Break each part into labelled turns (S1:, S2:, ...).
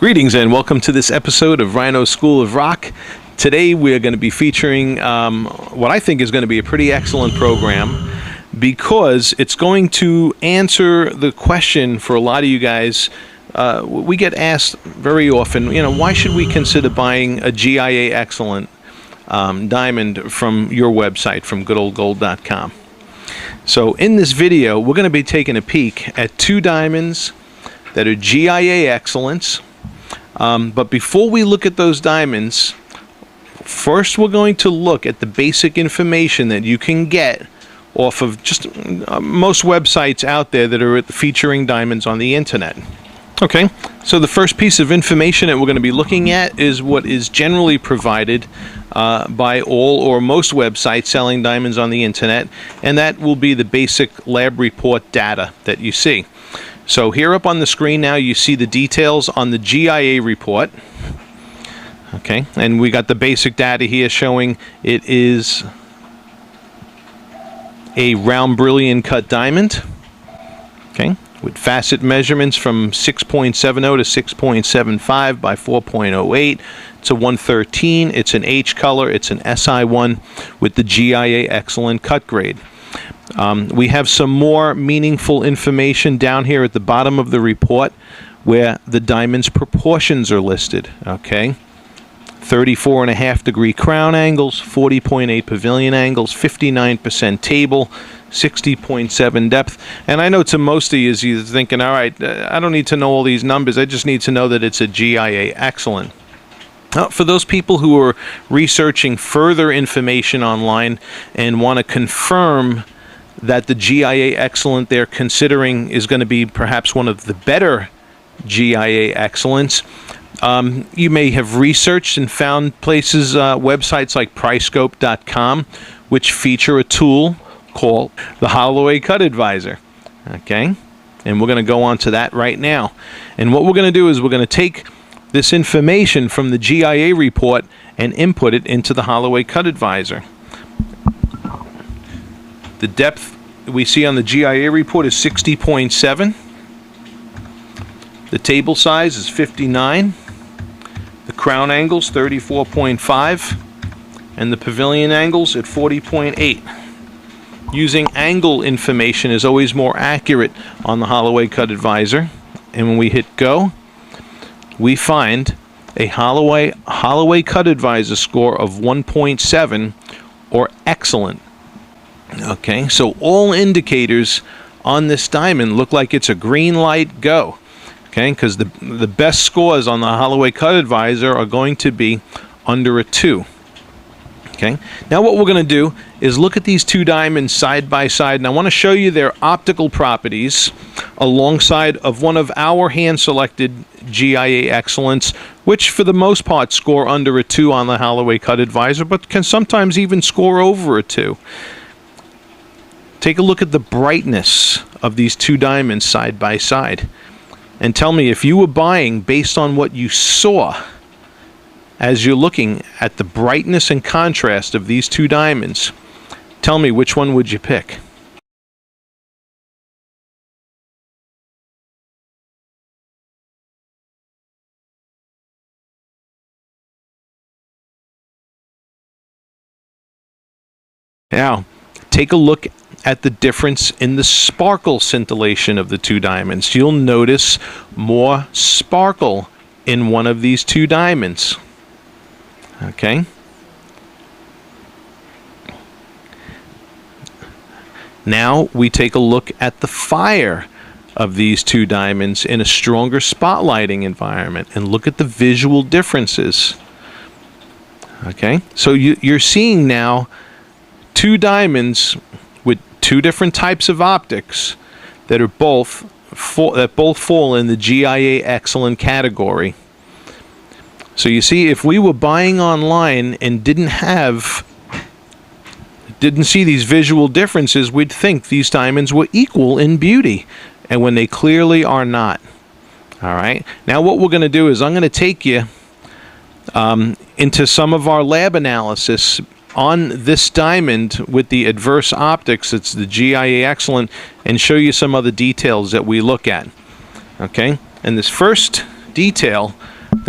S1: Greetings and welcome to this episode of Rhino School of Rock. Today we're going to be featuring what I think is going to be a pretty excellent program because it's going to answer the question for a lot of you guys. We get asked very often, why should we consider buying a GIA Excellent diamond from your website, from goodoldgold.com. So in this video, we're going to be taking a peek at two diamonds that are GIA Excellents. But before we look at those diamonds, first we're going to look at the basic information that you can get off of just most websites out there that are featuring diamonds on the internet. Okay, so the first piece of information that we're going to be looking at is what is generally provided by all or most websites selling diamonds on the internet, and that will be the basic lab report data that you see. So here up on the screen now you see the details on the GIA report. Okay, and we got the basic data here showing it is a round brilliant cut diamond. Okay, with facet measurements from 6.70 to 6.75 by 4.08. It's a 113. It's an H color. It's an SI1 with the GIA Excellent cut grade. We have some more meaningful information down here at the bottom of the report where the diamond's proportions are listed. Okay, 34.5 degree crown angles, 40.8 pavilion angles, 59% table, 60.7 depth. And I know to most of you, you're thinking, all right, I don't need to know all these numbers. I just need to know that it's a GIA Excellent. For those people who are researching further information online and want to confirm that the GIA Excellent they're considering is going to be perhaps one of the better GIA Excellents, you may have researched and found places, websites like Pricescope.com, which feature a tool called the Holloway Cut Advisor. Okay, and we're going to go on to that right now. And what we're going to do is we're going to take this information from the GIA report and input it into the Holloway Cut Advisor. The depth we see on the GIA report is 60.7. The table size is 59. The crown angles 34.5. And the pavilion angles at 40.8. Using angle information is always more accurate on the Holloway Cut Advisor. And when we hit go, we find a Holloway Cut Advisor score of 1.7 or excellent. Okay, so all indicators on this diamond look like it's a green light go. Okay, because the best scores on the Holloway Cut Advisor are going to be under a 2. Okay, now what we're going to do is look at these two diamonds side by side, and I want to show you their optical properties alongside of one of our hand-selected GIA Excellents, which for the most part score under a 2 on the Holloway Cut Advisor, but can sometimes even score over a 2. Take a look at the brightness of these two diamonds side by side, and tell me if you were buying based on what you saw as you're looking at the brightness and contrast of these two diamonds. Tell me, which one would you pick? Now, take a look at the difference in the sparkle scintillation of the two diamonds. You'll notice more sparkle in one of these two diamonds. Okay. Now we take a look at the fire of these two diamonds in a stronger spotlighting environment and look at the visual differences. Okay, so you're seeing now two diamonds with two different types of optics that are both fall in the GIA Excellent category. So you see, if we were buying online and didn't see these visual differences, we'd think these diamonds were equal in beauty, and when they clearly are not. All right, now what we're going to do is I'm going to take you into some of our lab analysis on this diamond with the adverse optics. It's the GIA Excellent, and show you some other details that we look at. Okay, and this first detail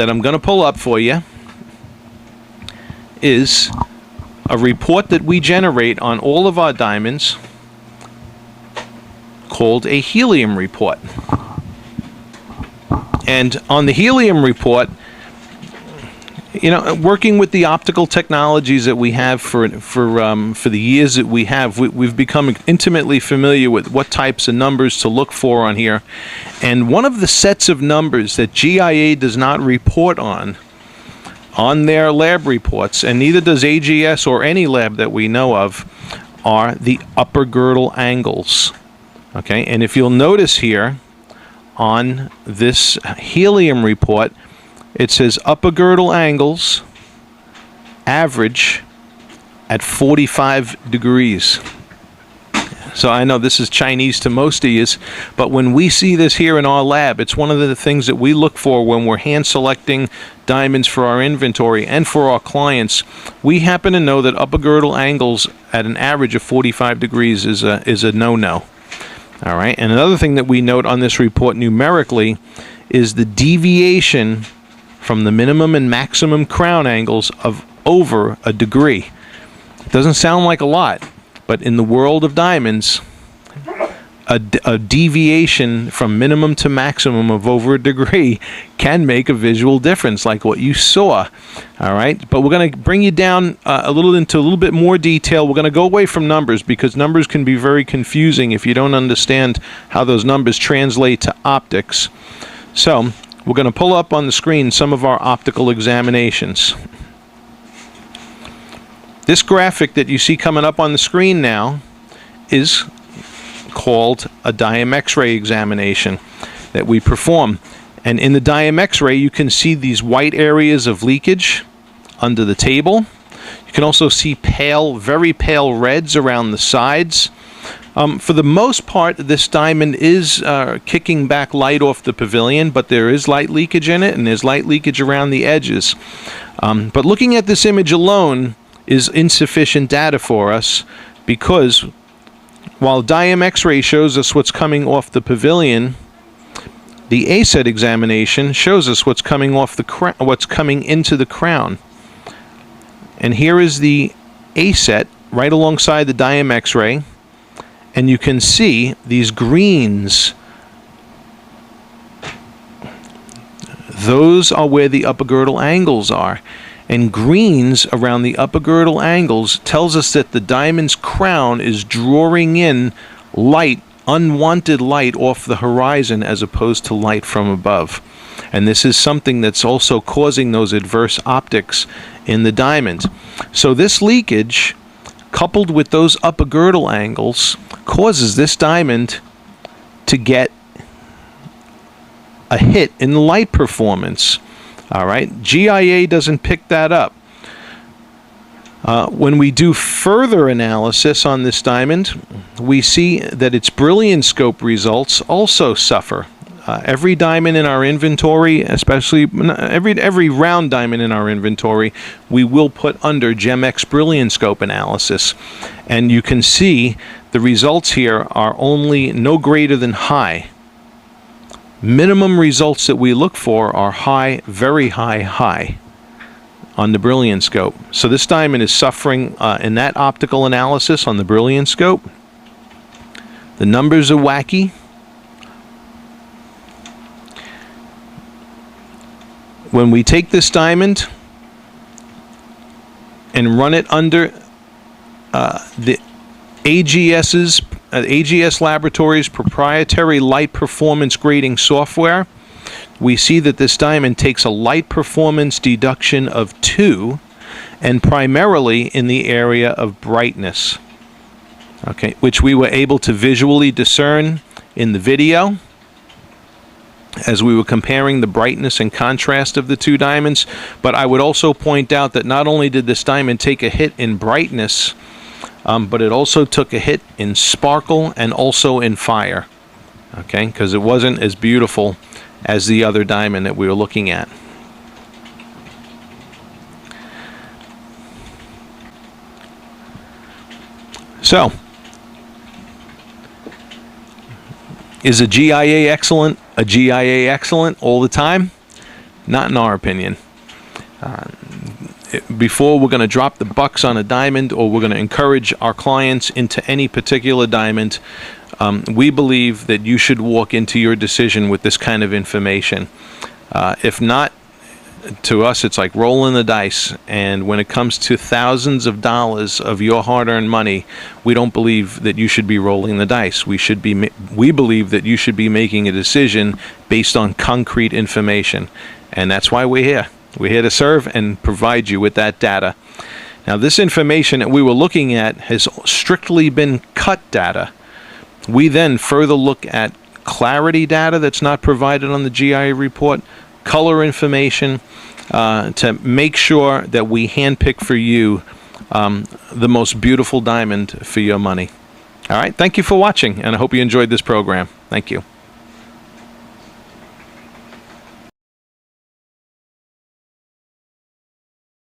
S1: that I'm going to pull up for you is a report that we generate on all of our diamonds called a helium report. And on the helium report, you know, working with the optical technologies that we have for the years that we have, we've become intimately familiar with what types of numbers to look for on here. And one of the sets of numbers that GIA does not report on their lab reports, and neither does AGS or any lab that we know of, are the upper girdle angles. Okay, and if you'll notice here on this helium report, it says upper girdle angles average at 45 degrees. So I know this is Chinese to most of you, but when we see this here in our lab, it's one of the things that we look for when we're hand selecting diamonds for our inventory and for our clients. We happen to know that upper girdle angles at an average of 45 degrees is a no-no. All right, and another thing that we note on this report numerically is the deviation from the minimum and maximum crown angles of over a degree. It doesn't sound like a lot, but in the world of diamonds, a deviation from minimum to maximum of over a degree can make a visual difference, like what you saw. All right, but we're going to bring you down into a little bit more detail. We're going to go away from numbers because numbers can be very confusing if you don't understand how those numbers translate to optics. So we're going to pull up on the screen some of our optical examinations. This graphic that you see coming up on the screen now is called a Diam X-ray examination that we perform. And in the Diam X-ray, you can see these white areas of leakage under the table. You can also see pale, very pale reds around the sides. For the most part, this diamond is kicking back light off the pavilion, but there is light leakage in it, and there's light leakage around the edges. But looking at this image alone is insufficient data for us, because while Diam X-ray shows us what's coming off the pavilion, the A-set examination shows us what's coming off the what's coming into the crown. And here is the A-set right alongside the Diam X-ray. And you can see these greens. Those are where the upper girdle angles are. And greens around the upper girdle angles tells us that the diamond's crown is drawing in light, unwanted light off the horizon as opposed to light from above. And this is something that's also causing those adverse optics in the diamond. So this leakage, coupled with those upper girdle angles, causes this diamond to get a hit in light performance. All right, GIA doesn't pick that up. When we do further analysis on this diamond, we see that its brilliance scope results also suffer. Every diamond in our inventory, especially every round diamond in our inventory, we will put under GemX brilliance scope analysis. And you can see the results here are only no greater than high. Minimum results that we look for are high, very high, high on the brilliance scope. So this diamond is suffering in that optical analysis on the brilliance scope. The numbers are wacky. When we take this diamond and run it under the AGS Laboratories proprietary light performance grading software, we see that this diamond takes a light performance deduction of 2, and primarily in the area of brightness, okay, which we were able to visually discern in the video as we were comparing the brightness and contrast of the two diamonds. But I would also point out that not only did this diamond take a hit in brightness, but it also took a hit in sparkle and also in fire, okay, because it wasn't as beautiful as the other diamond that we were looking at. So, is a GIA excellent all the time? Not in our opinion. Before we're going to drop the bucks on a diamond, or we're going to encourage our clients into any particular diamond, we believe that you should walk into your decision with this kind of information. If not, to us, it's like rolling the dice. And when it comes to thousands of dollars of your hard-earned money, we don't believe that you should be rolling the dice. We believe that you should be making a decision based on concrete information. And that's why we're here. We're here to serve and provide you with that data. Now, this information that we were looking at has strictly been cut data. We then further look at clarity data that's not provided on the GIA report, color information, to make sure that we handpick for you the most beautiful diamond for your money. All right, thank you for watching, and I hope you enjoyed this program. Thank you.